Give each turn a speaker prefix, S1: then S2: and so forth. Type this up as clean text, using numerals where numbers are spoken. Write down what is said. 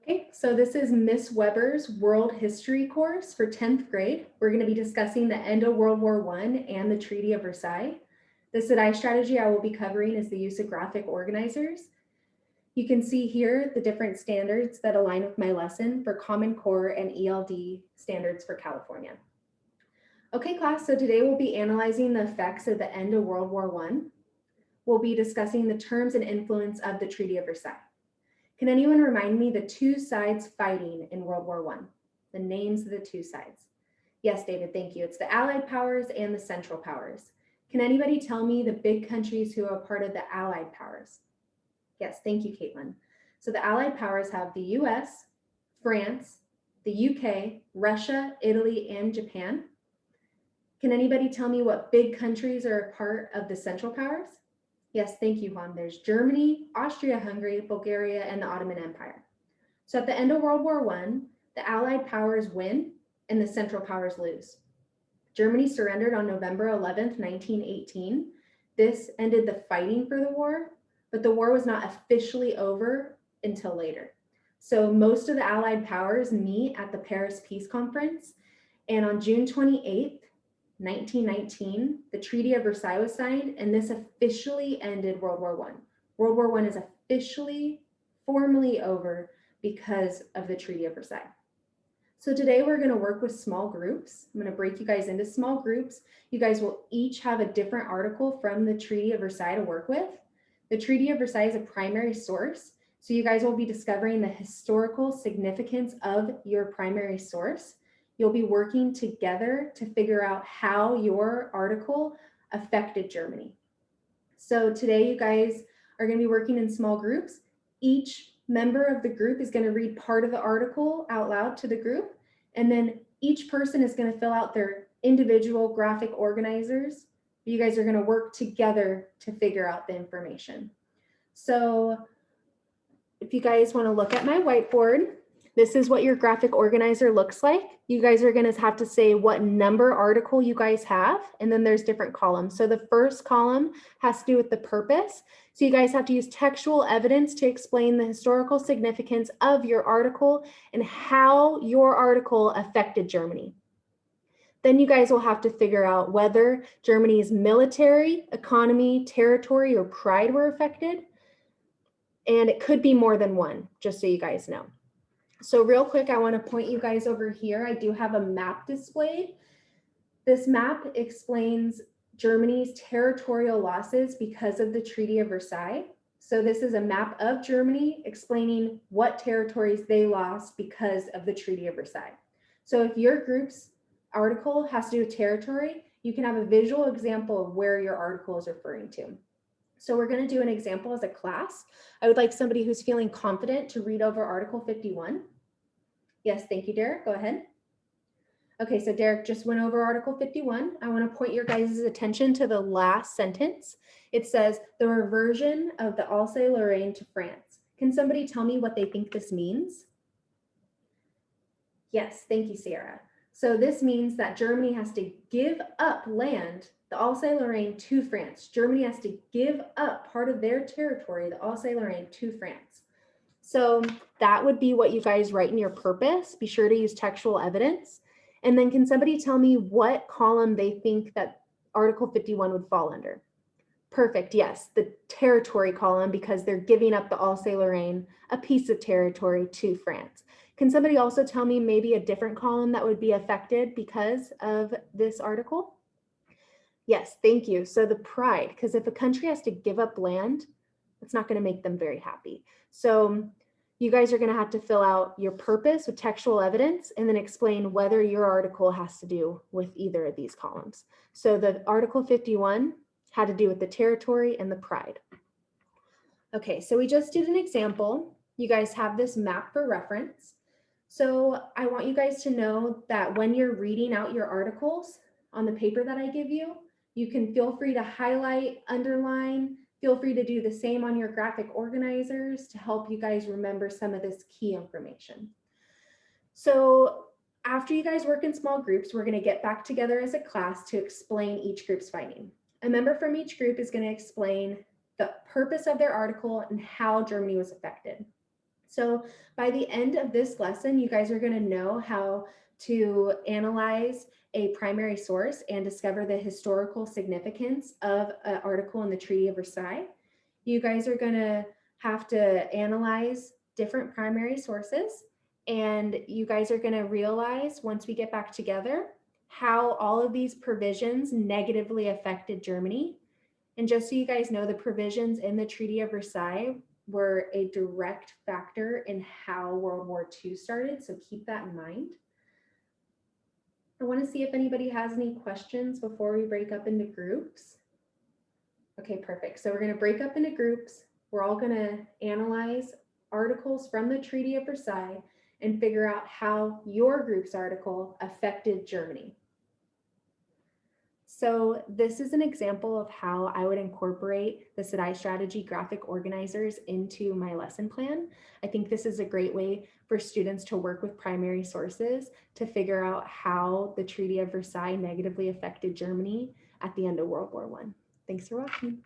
S1: Okay, so this is Miss Weber's World History course for 10th grade. We're going to be discussing the end of World War I and the Treaty of Versailles. The SDAIE strategy I will be covering is the use of graphic organizers. You can see here the different standards that align with my lesson for Common Core and ELD standards for California. Okay, class, so today we'll be analyzing the effects of the end of World War I. We'll be discussing the terms and influence of the Treaty of Versailles. Can anyone remind me the two sides fighting in World War I? The names of the two sides. Yes, David, thank you. It's the Allied powers and the Central powers. Can anybody tell me the big countries who are part of the Allied powers? Yes, thank you, Caitlin. So the Allied powers have the US, France, the UK, Russia, Italy, and Japan. Can anybody tell me what big countries are a part of the Central powers? Yes, thank you, Juan. There's Germany, Austria-Hungary, Bulgaria, and the Ottoman Empire. So at the end of World War I, the Allied powers win and the Central powers lose. Germany surrendered on November 11th, 1918. This ended the fighting for the war, but the war was not officially over until later. So most of the Allied powers meet at the Paris Peace Conference, and on June 28th, 1919, the Treaty of Versailles was signed, and this officially ended World War I. World War I is officially, formally over because of the Treaty of Versailles. So today we're going to work with small groups. I'm going to break you guys into small groups. You guys will each have a different article from the Treaty of Versailles to work with. The Treaty of Versailles is a primary source, so you guys will be discovering the historical significance of your primary source. You'll be working together to figure out how your article affected Germany. So today you guys are going to be working in small groups. Each member of the group is going to read part of the article out loud to the group, and then each person is going to fill out their individual graphic organizers. You guys are going to work together to figure out the information. So if you guys want to look at my whiteboard, this is what your graphic organizer looks like. You guys are going to have to say what number article you guys have, and then there's different columns. So the first column has to do with the purpose. So you guys have to use textual evidence to explain the historical significance of your article and how your article affected Germany. Then you guys will have to figure out whether Germany's military, economy, territory, or pride were affected. And it could be more than one, just so you guys know. So real quick, I want to point you guys over here. I do have a map displayed. This map explains Germany's territorial losses because of the Treaty of Versailles. So this is a map of Germany explaining what territories they lost because of the Treaty of Versailles. So if your group's article has to do with territory, you can have a visual example of where your article is referring to. So we're going to do an example as a class. I would like somebody who's feeling confident to read over Article 51. Yes, thank you, Derek. Go ahead. Okay, so Derek just went over Article 51. I want to point your guys' attention to the last sentence. It says the reversion of the Alsace-Lorraine to France. Can somebody tell me what they think this means? Yes, thank you, Sarah. So this means that Germany has to give up land, the Alsace-Lorraine, to France. Germany has to give up part of their territory, the Alsace-Lorraine, to France. So that would be what you guys write in your purpose. Be sure to use textual evidence. And then can somebody tell me what column they think that Article 51 would fall under? Perfect, yes, the territory column, because they're giving up the Alsace-Lorraine, a piece of territory, to France. Can somebody also tell me maybe a different column that would be affected because of this article? Yes, thank you. So the pride, because if a country has to give up land, it's not going to make them very happy. So you guys are going to have to fill out your purpose with textual evidence and then explain whether your article has to do with either of these columns. So the Article 51 had to do with the territory and the pride. Okay, so we just did an example. You guys have this map for reference. So I want you guys to know that when you're reading out your articles on the paper that I give you, you can feel free to highlight, underline, feel free to do the same on your graphic organizers to help you guys remember some of this key information. So after you guys work in small groups, we're going to get back together as a class to explain each group's finding. A member from each group is going to explain the purpose of their article and how Germany was affected. So by the end of this lesson, you guys are going to know how to analyze a primary source and discover the historical significance of an article in the Treaty of Versailles. You guys are going to have to analyze different primary sources, and you guys are going to realize once we get back together how all of these provisions negatively affected Germany. And just so you guys know, the provisions in the Treaty of Versailles were a direct factor in how World War II started, so keep that in mind. I want to see if anybody has any questions before we break up into groups. Okay, perfect. So we're going to break up into groups. We're all going to analyze articles from the Treaty of Versailles and figure out how your group's article affected Germany. So this is an example of how I would incorporate the SDAIE strategy graphic organizers into my lesson plan. I think this is a great way for students to work with primary sources to figure out how the Treaty of Versailles negatively affected Germany at the end of World War I. Thanks for watching.